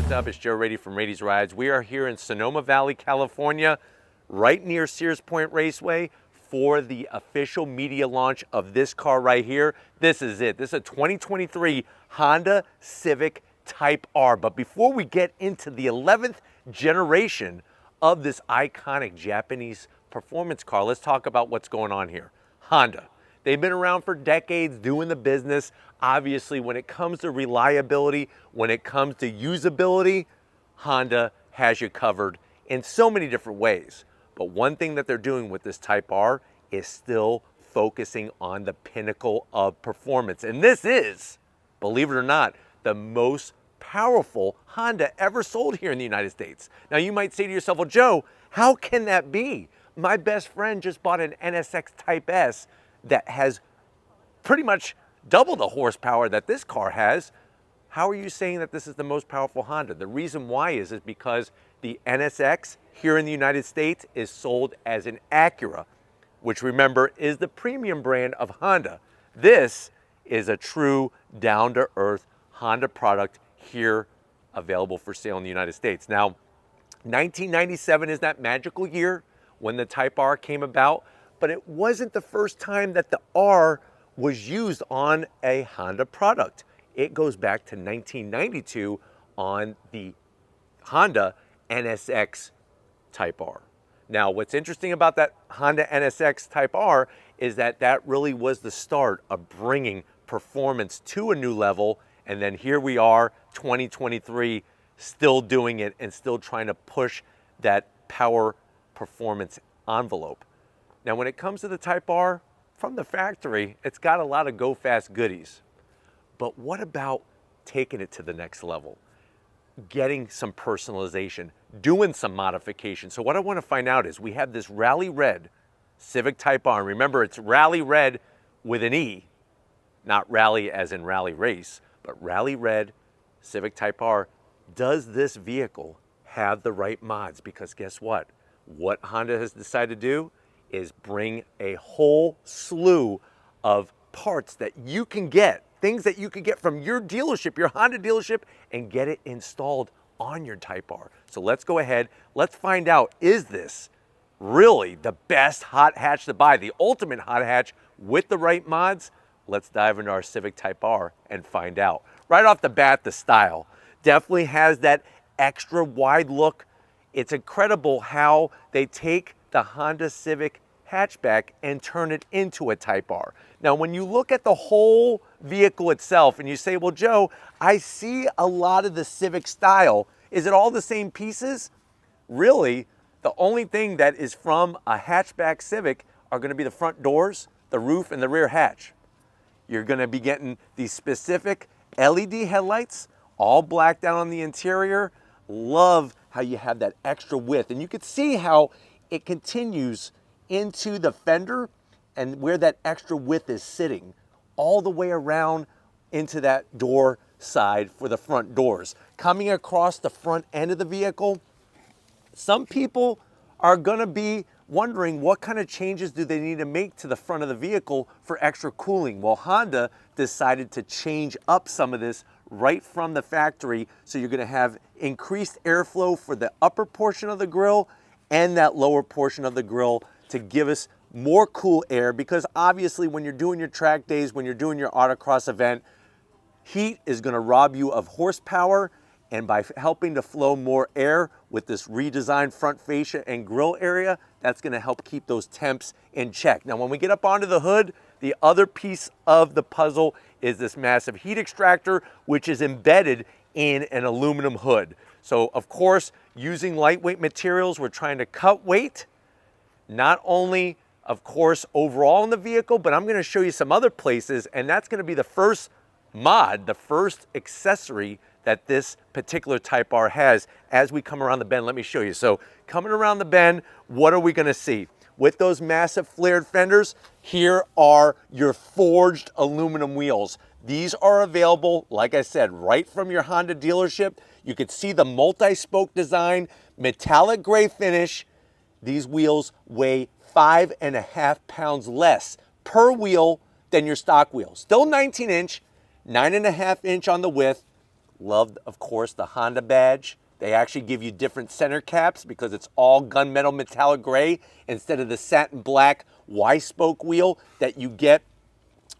Next up is Joe Raiti from Raiti's Rides. We are here in Sonoma Valley, California, right near Sears Point Raceway for the official media launch of this car right here. This is it. This is a 2023 Honda Civic Type R. But before we get into the 11th generation of this iconic Japanese performance car, let's talk about what's going on here. Honda. They've been around for decades doing the business. Obviously, when it comes to reliability, when it comes to usability, Honda has you covered in so many different ways. But one thing that they're doing with this Type R is still focusing on the pinnacle of performance. And this is, believe it or not, the most powerful Honda ever sold here in the United States. Now you might say to yourself, well, Joe, how can that be? My best friend just bought an NSX Type S that has pretty much double the horsepower that this car has. How are you saying that this is the most powerful Honda? The reason why is because the NSX here in the United States is sold as an Acura, which remember is the premium brand of Honda. This is a true down-to-earth Honda product here available for sale in the United States. Now, 1997 is that magical year when the Type R came about, but it wasn't the first time that the R was used on a Honda product. It goes back to 1992 on the Honda NSX Type R. Now, what's interesting about that Honda NSX Type R is that that really was the start of bringing performance to a new level. And then here we are, 2023, still doing it and still trying to push that power performance envelope. Now, when it comes to the Type R, from the factory, it's got a lot of go fast goodies. But what about taking it to the next level? Getting some personalization, doing some modification. So what I want to find out is we have this Rally Red Civic Type R. And remember, it's Rally Red with an E, not rally as in rally race, but Rally Red Civic Type R. Does this vehicle have the right mods? Because guess what? What Honda has decided to do is bring a whole slew of parts that you can get, things that you can get from your dealership, your Honda dealership, and get it installed on your Type R. So let's go ahead, let's find out, is this really the best hot hatch to buy, the ultimate hot hatch with the right mods? Let's dive into our Civic Type R and find out. Right off the bat, the style definitely has that extra wide look. It's incredible how they take the Honda Civic hatchback and turn it into a Type R. Now, when you look at the whole vehicle itself and you say, well, Joe, I see a lot of the Civic style. Is it all the same pieces? Really, the only thing that is from a hatchback Civic are going to be the front doors, the roof, and the rear hatch. You're going to be getting these specific LED headlights, all blacked out on the interior. Love how you have that extra width. And you can see how it continues into the fender and where that extra width is sitting all the way around into that door side for the front doors. Coming across the front end of the vehicle, some people are going to be wondering what kind of changes do they need to make to the front of the vehicle for extra cooling. Well, Honda decided to change up some of this right from the factory, so you're going to have increased airflow for the upper portion of the grille and that lower portion of the grille to give us more cool air, because obviously when you're doing your track days, when you're doing your autocross event, heat is going to rob you of horsepower, and by helping to flow more air with this redesigned front fascia and grille area, that's going to help keep those temps in check. Now, when we get up onto the hood, the other piece of the puzzle is this massive heat extractor, which is embedded in an aluminum hood. So, of course, using lightweight materials, we're trying to cut weight, not only, of course, overall in the vehicle, but I'm going to show you some other places, and that's going to be the first mod, the first accessory that this particular Type R has. As we come around the bend, let me show you. So coming around the bend, what are we going to see? With those massive flared fenders, here are your forged aluminum wheels. These are available, like I said, right from your Honda dealership. You can see the multi-spoke design, metallic gray finish. These wheels weigh 5.5 pounds less per wheel than your stock wheels. Still 19-inch, 9.5 inch on the width, Love, of course, the Honda badge. They actually give you different center caps because it's all gunmetal metallic gray instead of the satin black Y-spoke wheel that you get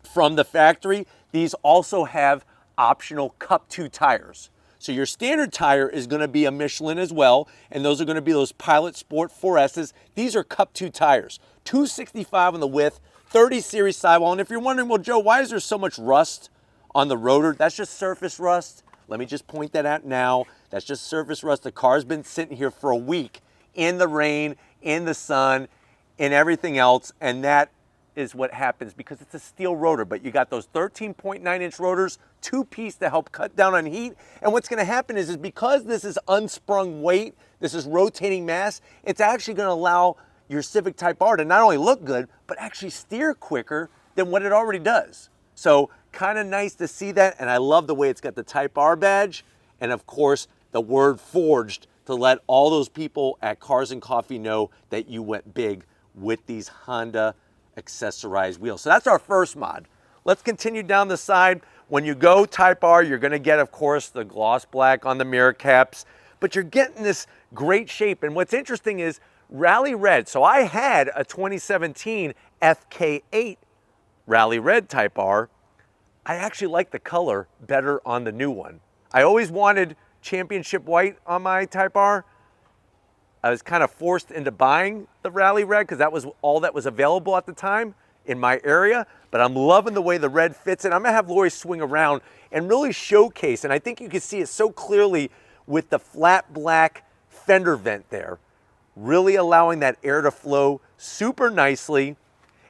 from the factory. These also have optional Cup 2 tires. So your standard tire is going to be a Michelin as well, and those are going to be those Pilot Sport 4S's. These are Cup 2 tires, 265 on the width, 30 series sidewall. And if you're wondering, well, Joe, why is there so much rust on the rotor? That's just surface rust. Let me just point that out now. That's just surface rust. The car's been sitting here for a week in the rain, in the sun, in everything else, and that is what happens because it's a steel rotor, but you got those 13.9-inch rotors, two-piece to help cut down on heat. And what's going to happen is because this is unsprung weight, this is rotating mass, it's actually going to allow your Civic Type R to not only look good, but actually steer quicker than what it already does. So kind of nice to see that, and I love the way it's got the Type R badge, and of course, the word forged to let all those people at Cars and Coffee know that you went big with these Honda accessorized wheels. So that's our first mod. Let's continue down the side. When you go Type R, you're going to get, of course, the gloss black on the mirror caps, but you're getting this great shape. And what's interesting is Rally Red. So I had a 2017 FK8 Rally Red Type R. I actually like the color better on the new one. I always wanted championship white on my Type R. I was kind of forced into buying the Rally Red because that was all that was available at the time in my area, but I'm loving the way the red fits, and I'm gonna have Lori swing around and really showcase, and I think you can see it so clearly with the flat black fender vent there, really allowing that air to flow super nicely,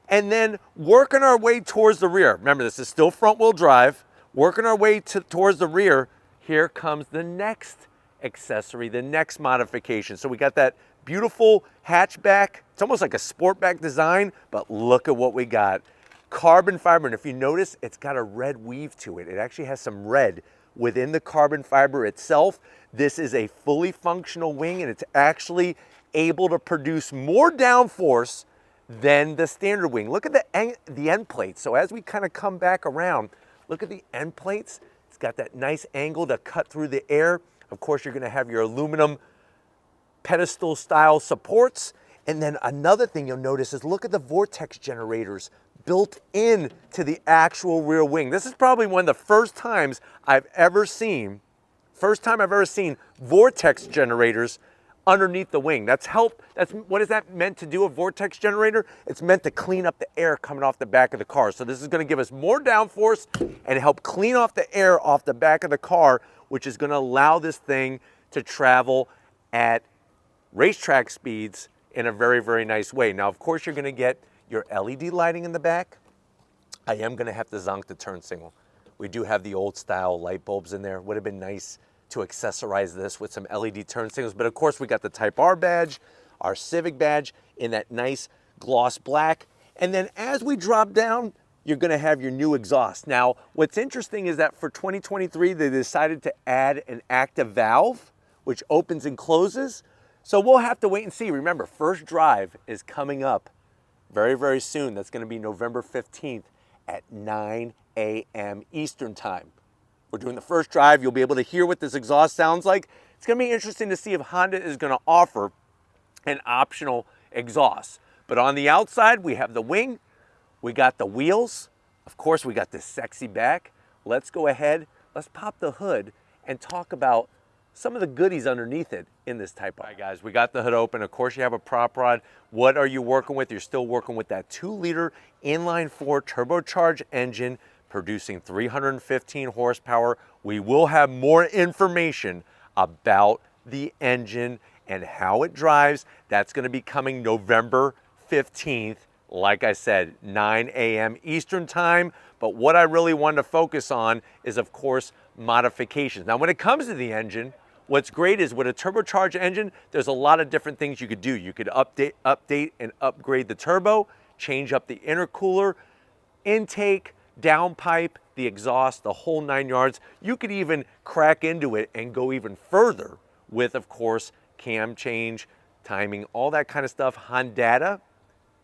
and then working our way towards the rear. Remember, this is still front wheel drive. Working our way towards the rear, here comes the next accessory, the next modification. So we got that beautiful hatchback. It's almost like a sportback design, but look at what we got. Carbon fiber, and if you notice, it's got a red weave to it. It actually has some red within the carbon fiber itself. This is a fully functional wing, and it's actually able to produce more downforce than the standard wing. Look at the end plates. So as we kind of come back around, look at the end plates. It's got that nice angle to cut through the air. Of course, you're going to have your aluminum pedestal style supports. And then another thing you'll notice is look at the vortex generators built in to the actual rear wing. This is probably one of the first times I've ever seen vortex generators underneath the wing. What is that meant to do, a vortex generator? It's meant to clean up the air coming off the back of the car. So this is going to give us more downforce and help clean off the air off the back of the car, which is going to allow this thing to travel at racetrack speeds in a very, very nice way. Now, of course, you're going to get your LED lighting in the back. I am going to have to zonk the turn signal. We do have the old style light bulbs in there. Would have been nice to accessorize this with some LED turn signals. But of course, we got the Type R badge, our Civic badge in that nice gloss black. And then as we drop down, you're gonna have your new exhaust. Now, what's interesting is that for 2023, they decided to add an active valve, which opens and closes. So we'll have to wait and see. Remember, first drive is coming up very, very soon. That's gonna be November 15th at 9 a.m. Eastern time. We're doing the first drive. You'll be able to hear what this exhaust sounds like. It's gonna be interesting to see if Honda is gonna offer an optional exhaust. But on the outside, we have the wing, we got the wheels. Of course, we got this sexy back. Let's go ahead, let's pop the hood and talk about some of the goodies underneath it in this Type R. All right, guys, we got the hood open. Of course, you have a prop rod. What are you working with? You're still working with that 2-liter inline-4 turbocharged engine producing 315 horsepower. We will have more information about the engine and how it drives. That's going to be coming November 15th. Like I said, 9 a.m. Eastern time. But what I really wanted to focus on is, of course, modifications. Now, when it comes to the engine, what's great is with a turbocharged engine, there's a lot of different things you could do. You could update and upgrade the turbo, change up the intercooler, intake, downpipe, the exhaust, the whole 9 yards. You could even crack into it and go even further with, of course, cam change, timing, all that kind of stuff. Honda,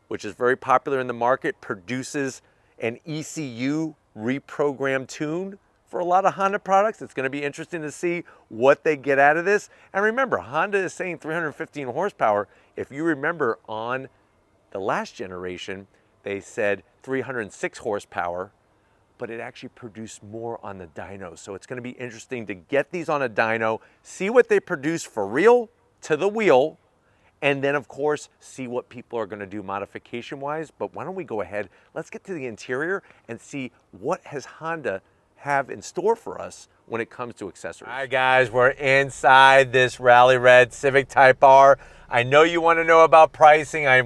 which is very popular in the market, produces an ECU reprogrammed tune for a lot of Honda products. It's going to be interesting to see what they get out of this. And remember, Honda is saying 315 horsepower. If you remember on the last generation, they said 306 horsepower, but it actually produced more on the dyno. So it's going to be interesting to get these on a dyno, see what they produce for real to the wheel, and then of course, see what people are going to do modification wise. But why don't we go ahead, let's get to the interior and see what has Honda have in store for us when it comes to accessories. All right guys, we're inside this Rally Red Civic Type R. I know you want to know about pricing. I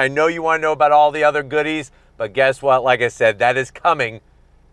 know you want to know about all the other goodies, but guess what? Like I said, that is coming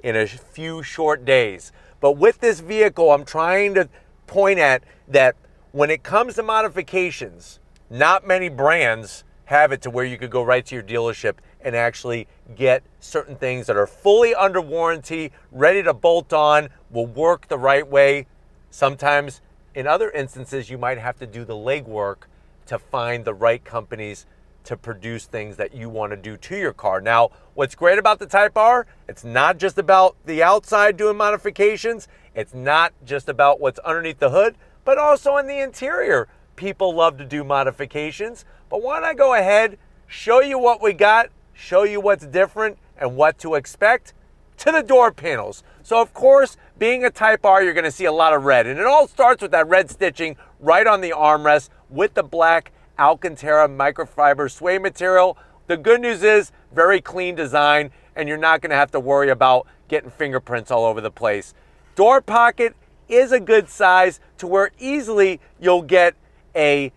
in a few short days. But with this vehicle, I'm trying to point at that when it comes to modifications, not many brands have it to where you could go right to your dealership and actually get certain things that are fully under warranty, ready to bolt on, will work the right way. Sometimes, in other instances, you might have to do the legwork to find the right companies to produce things that you want to do to your car. Now, what's great about the Type R, it's not just about the outside doing modifications, it's not just about what's underneath the hood, but also in the interior. People love to do modifications, but why don't I go ahead, show you what we got, show you what's different and what to expect to the door panels. So of course, being a Type R, you're gonna see a lot of red, and it all starts with that red stitching right on the armrest with the black Alcantara microfiber suede material. The good news is very clean design, and you're not gonna have to worry about getting fingerprints all over the place. Door pocket is a good size to where easily you'll get a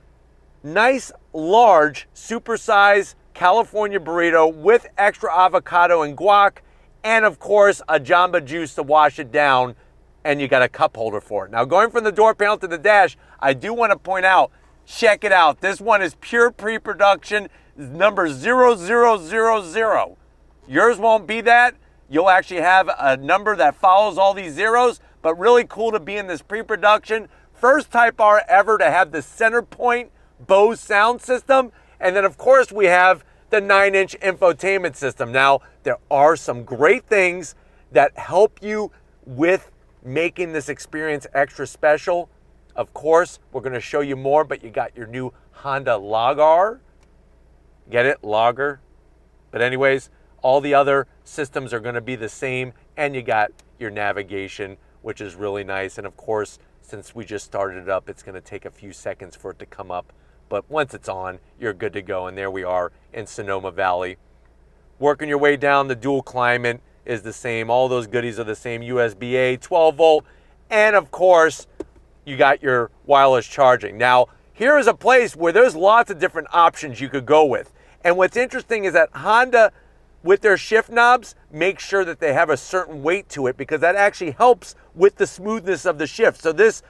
nice large supersize California burrito with extra avocado and guac, and of course a Jamba Juice to wash it down, and you got a cup holder for it. Now going from the door panel to the dash, I do want to point out, check it out. This one is pure pre-production, number 0000. Yours won't be that. You'll actually have a number that follows all these zeros, but really cool to be in this pre-production. First Type R ever to have the center point Bose sound system. And then of course we have the 9-inch infotainment system. Now, there are some great things that help you with making this experience extra special. Of course, we're gonna show you more, but you got your new Honda Logger. Get it? Logger. But anyways, all the other systems are gonna be the same, and you got your navigation, which is really nice. And of course, since we just started it up, it's gonna take a few seconds for it to come up. But once it's on, you're good to go. And there we are in Sonoma Valley. Working your way down, the dual climate is the same. All those goodies are the same. USB-A, 12 volt, and of course, you got your wireless charging. Now, here is a place where there's lots of different options you could go with. And what's interesting is that Honda, with their shift knobs, make sure that they have a certain weight to it, because that actually helps with the smoothness of the shift. So this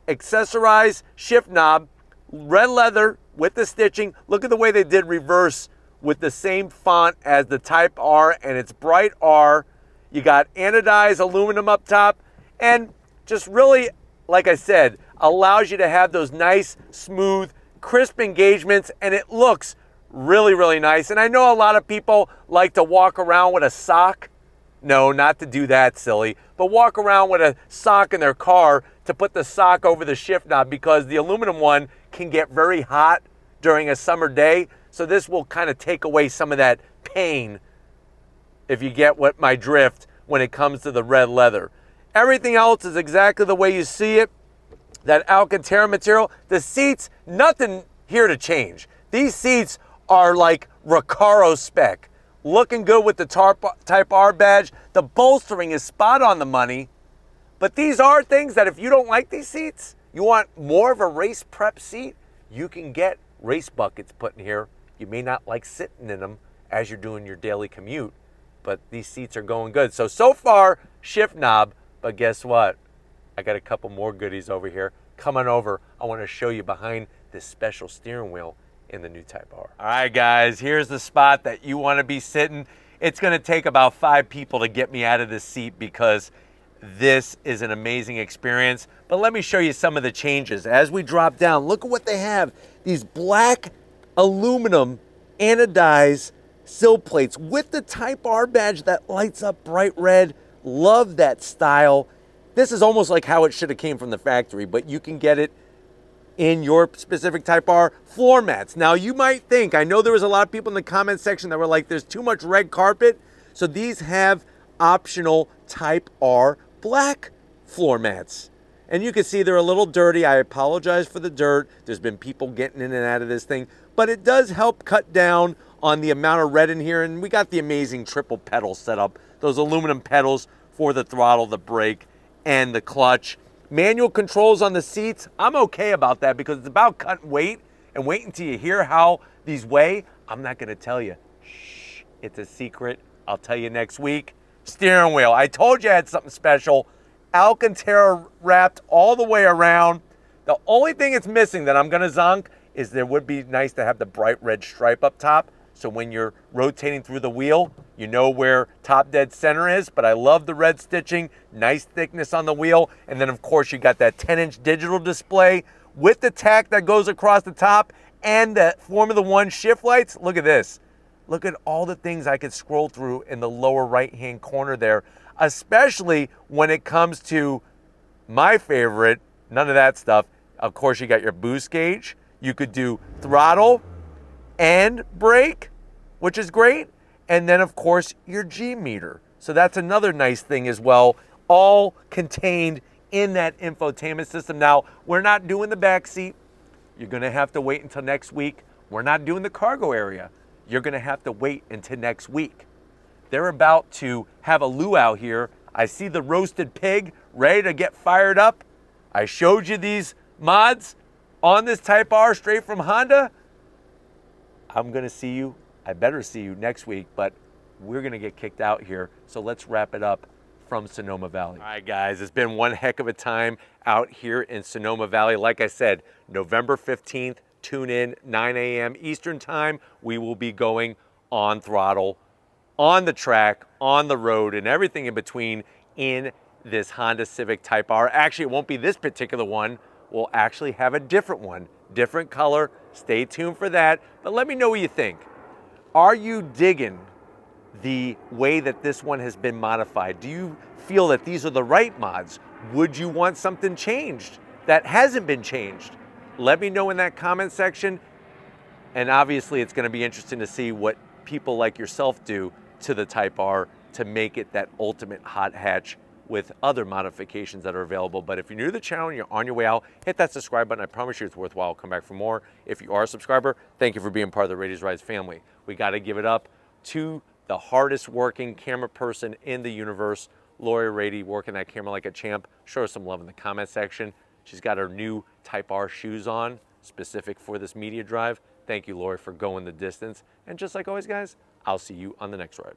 accessorized shift knob, red leather with the stitching. Look at the way they did reverse with the same font as the Type R, and it's bright R. You got anodized aluminum up top, and just really, like I said, allows you to have those nice, smooth, crisp engagements, and it looks really, really nice. And I know a lot of people like to walk around with a sock. No, not to do that, silly, but walk around with a sock in their car to put the sock over the shift knob, because the aluminum one can get very hot during a summer day. So this will kind of take away some of that pain, if you get what my drift, when it comes to the red leather. Everything else is exactly the way you see it. That Alcantara material. The seats, nothing here to change. These seats are like Recaro spec. Looking good with the Type R badge. The bolstering is spot on the money. But these are things that if you don't like these seats, you want more of a race prep seat, you can get race buckets put in here. You may not like sitting in them as you're doing your daily commute, but these seats are going good. So far, shift knob, but guess what? I got a couple more goodies over here. Come on over. I want to show you behind this special steering wheel in the new Type R. All right, guys, here's the spot that you want to be sitting. It's going to take about 5 people to get me out of this seat, because this is an amazing experience. But let me show you some of the changes. As we drop down, look at what they have. These black aluminum anodized sill plates with the Type R badge that lights up bright red. Love that style. This is almost like how it should have came from the factory, but you can get it in your specific Type R floor mats. Now you might think, I know there was a lot of people in the comment section that were like, there's too much red carpet. So these have optional Type R black floor mats. And you can see they're a little dirty. I apologize for the dirt. There's been people getting in and out of this thing, but it does help cut down on the amount of red in here. And we got the amazing triple pedal setup, those aluminum pedals for the throttle, the brake, and the clutch. Manual controls on the seats, I'm okay about that because it's about cutting weight and wait until you hear how these weigh. I'm not gonna tell you. Shh, it's a secret. I'll tell you next week. Steering wheel, I told you I had something special. Alcantara wrapped all the way around. The only thing it's missing that I'm gonna zonk is there would be nice to have the bright red stripe up top. So when you're rotating through the wheel, you know where top dead center is, but I love the red stitching, nice thickness on the wheel. And then of course you got that 10-inch digital display with the tack that goes across the top and the Formula One shift lights. Look at this. Look at all the things I could scroll through in the lower right-hand corner there, especially when it comes to my favorite, none of that stuff. Of course, you got your boost gauge. You could do throttle and brake, which is great. And then of course your G meter. So that's another nice thing as well, all contained in that infotainment system. Now, we're not doing the back seat. You're gonna have to wait until next week. We're not doing the cargo area. You're gonna have to wait until next week. They're about to have a luau here. I see the roasted pig ready to get fired up. I showed you these mods on this Type R straight from Honda. I'm gonna see you, I better see you next week, but we're gonna get kicked out here. So let's wrap it up from Sonoma Valley. All right, guys, it's been one heck of a time out here in Sonoma Valley. Like I said, November 15th, tune in, 9 a.m. Eastern time. We will be going on throttle, on the track, on the road, and everything in between in this Honda Civic Type R. Actually, it won't be this particular one. We'll actually have a different one, different color. Stay tuned for that. But let me know what you think. Are you digging the way that this one has been modified? Do you feel that these are the right mods? Would you want something changed that hasn't been changed? Let me know in that comment section. And obviously it's gonna be interesting to see what people like yourself do to the Type R to make it that ultimate hot hatch with other modifications that are available. But if you're new to the channel and you're on your way out, hit that subscribe button. I promise you it's worthwhile. Come back for more. If you are a subscriber, thank you for being part of the Raiti's Rides family. We got to give it up to the hardest working camera person in the universe, Lori Raiti, working that camera like a champ. Show her some love in the comment section. She's got her new Type R shoes on, specific for this media drive. Thank you, Lori, for going the distance. And just like always, guys, I'll see you on the next ride.